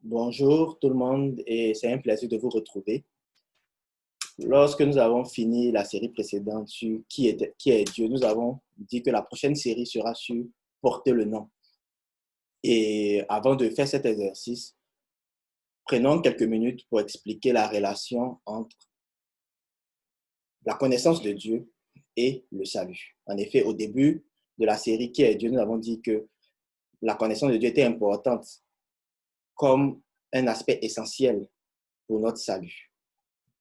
Bonjour tout le monde et c'est un plaisir de vous retrouver. Lorsque nous avons fini la série précédente sur qui est Dieu, nous avons dit que la prochaine série sera sur porter le nom. Et avant de faire cet exercice, prenons quelques minutes pour expliquer la relation entre la connaissance de Dieu et le salut. En effet, au début de la série qui est Dieu, nous avons dit que la connaissance de Dieu était importante comme un aspect essentiel pour notre salut.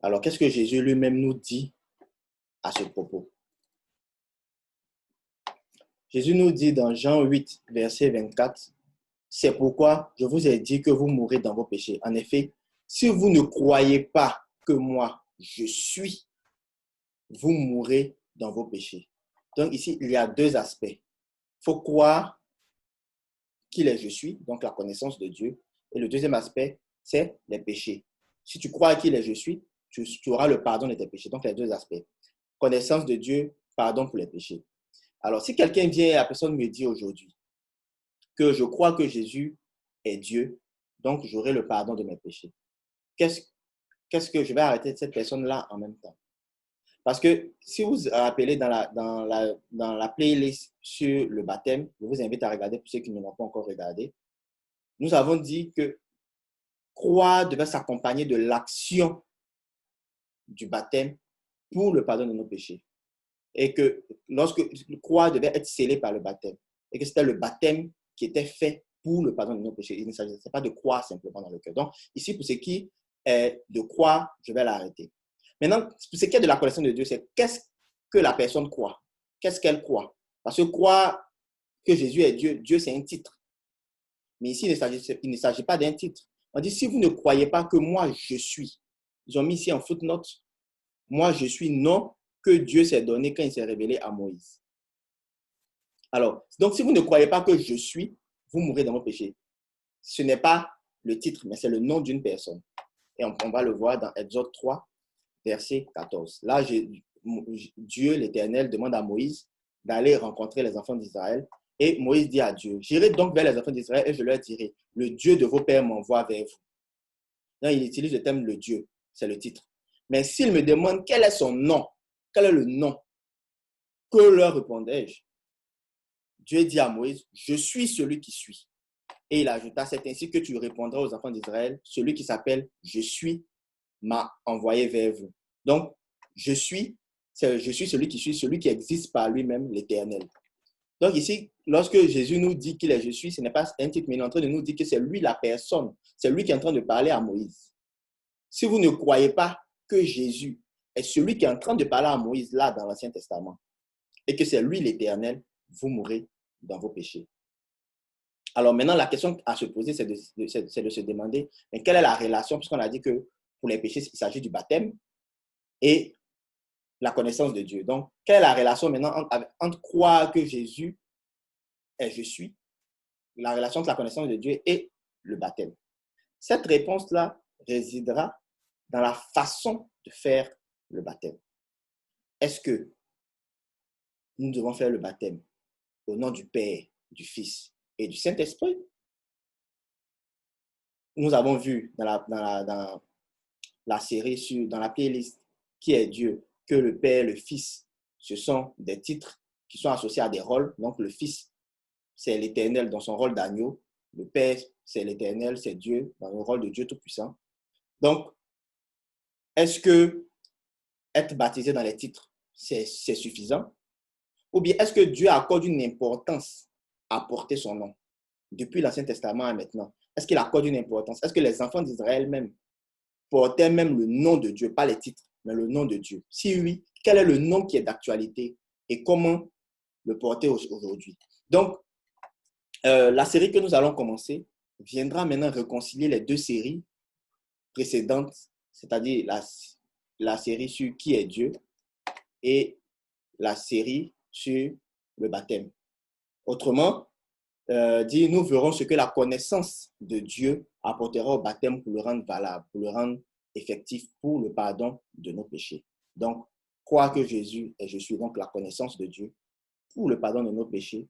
Alors, qu'est-ce que Jésus lui-même nous dit à ce propos? Jésus nous dit dans Jean 8, verset 24, c'est pourquoi je vous ai dit que vous mourrez dans vos péchés. En effet, si vous ne croyez pas que moi, je suis, vous mourrez dans vos péchés. Donc ici, il y a deux aspects. Il faut croire qu'il est je suis, donc la connaissance de Dieu. Et le deuxième aspect, c'est les péchés. Si tu crois qu'il est je suis, tu auras le pardon de tes péchés. Donc les deux aspects. Connaissance de Dieu, pardon pour les péchés. Alors, si quelqu'un vient et la personne me dit aujourd'hui que je crois que Jésus est Dieu, donc j'aurai le pardon de mes péchés, qu'est-ce que je vais arrêter de cette personne-là en même temps? Parce que si vous vous rappelez dans la playlist sur le baptême, je vous invite à regarder pour ceux qui ne l'ont pas encore regardé, nous avons dit que croire devait s'accompagner de l'action du baptême pour le pardon de nos péchés. Et que lorsque croire devait être scellé par le baptême. Et que c'était le baptême qui était fait pour le pardon de nos péchés. Il ne s'agissait pas de croire simplement dans le cœur. Donc, ici, pour ce qui est de croire, je vais l'arrêter. Maintenant, pour ce qui est de la connaissance de Dieu, c'est qu'est-ce que la personne croit? Qu'est-ce qu'elle croit? Parce que croire que Jésus est Dieu, Dieu c'est un titre. Mais ici, il ne s'agit pas d'un titre. On dit, si vous ne croyez pas que moi, je suis, ils ont mis ici en footnote, moi, je suis, non, que Dieu s'est donné quand il s'est révélé à Moïse. Alors, donc si vous ne croyez pas que je suis, vous mourrez dans vos péchés. Ce n'est pas le titre, mais c'est le nom d'une personne. Et on va le voir dans Exode 3, verset 14. Là, Dieu, l'Éternel, demande à Moïse d'aller rencontrer les enfants d'Israël. Et Moïse dit à Dieu, j'irai donc vers les enfants d'Israël et je leur dirai, le Dieu de vos pères m'envoie vers vous. Donc, il utilise le terme le Dieu, c'est le titre. Mais s'il me demande quel est son nom, quel est le nom, que leur répondrai-je? Dieu dit à Moïse, je suis celui qui suis. Et il ajouta, c'est ainsi que tu répondras aux enfants d'Israël, celui qui s'appelle je suis m'a envoyé vers vous. Donc, je suis celui qui suis, celui qui existe par lui-même, l'Éternel. Donc ici, lorsque Jésus nous dit qu'il est je suis, ce n'est pas un titre, mais il est en train de nous dire que c'est lui la personne, c'est lui qui est en train de parler à Moïse. Si vous ne croyez pas que Jésus est celui qui est en train de parler à Moïse là dans l'Ancien Testament, et que c'est lui l'Éternel, vous mourrez dans vos péchés. Alors maintenant, la question à se poser, c'est de se demander, mais quelle est la relation, puisqu'on a dit que pour les péchés, il s'agit du baptême et la connaissance de Dieu. Donc, quelle est la relation maintenant entre croire que Jésus est je suis, la relation entre la connaissance de Dieu et le baptême? Cette réponse-là résidera dans la façon de faire le baptême. Est-ce que nous devons faire le baptême au nom du Père, du Fils et du Saint-Esprit? Nous avons vu dans la série, dans la playlist qui est Dieu, que le Père, le Fils, ce sont des titres qui sont associés à des rôles. Donc le Fils, c'est l'Éternel dans son rôle d'agneau. Le Père, c'est l'Éternel, c'est Dieu dans le rôle de Dieu Tout-Puissant. Donc, est-ce que être baptisé dans les titres, c'est suffisant? Ou bien est-ce que Dieu accorde une importance à porter son nom depuis l'Ancien Testament à maintenant? Est-ce qu'il accorde une importance? Est-ce que les enfants d'Israël même portaient même le nom de Dieu, pas les titres, mais le nom de Dieu? Si oui, quel est le nom qui est d'actualité et comment le porter aujourd'hui? Donc, la série que nous allons commencer viendra maintenant réconcilier les deux séries précédentes, c'est-à-dire la série sur qui est Dieu et la série sur le baptême. Autrement dit, nous verrons ce que la connaissance de Dieu apportera au baptême pour le rendre valable, pour le rendre effectif pour le pardon de nos péchés. Donc, croire que Jésus est je suis, donc la connaissance de Dieu pour le pardon de nos péchés,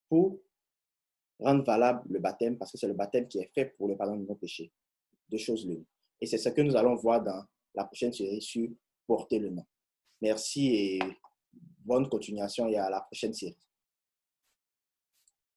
pour rendre valable le baptême parce que c'est le baptême qui est fait pour le pardon de nos péchés. Deux choses l'une. Et c'est ce que nous allons voir dans la prochaine série sur porter le nom. Merci et bonne continuation et à la prochaine série.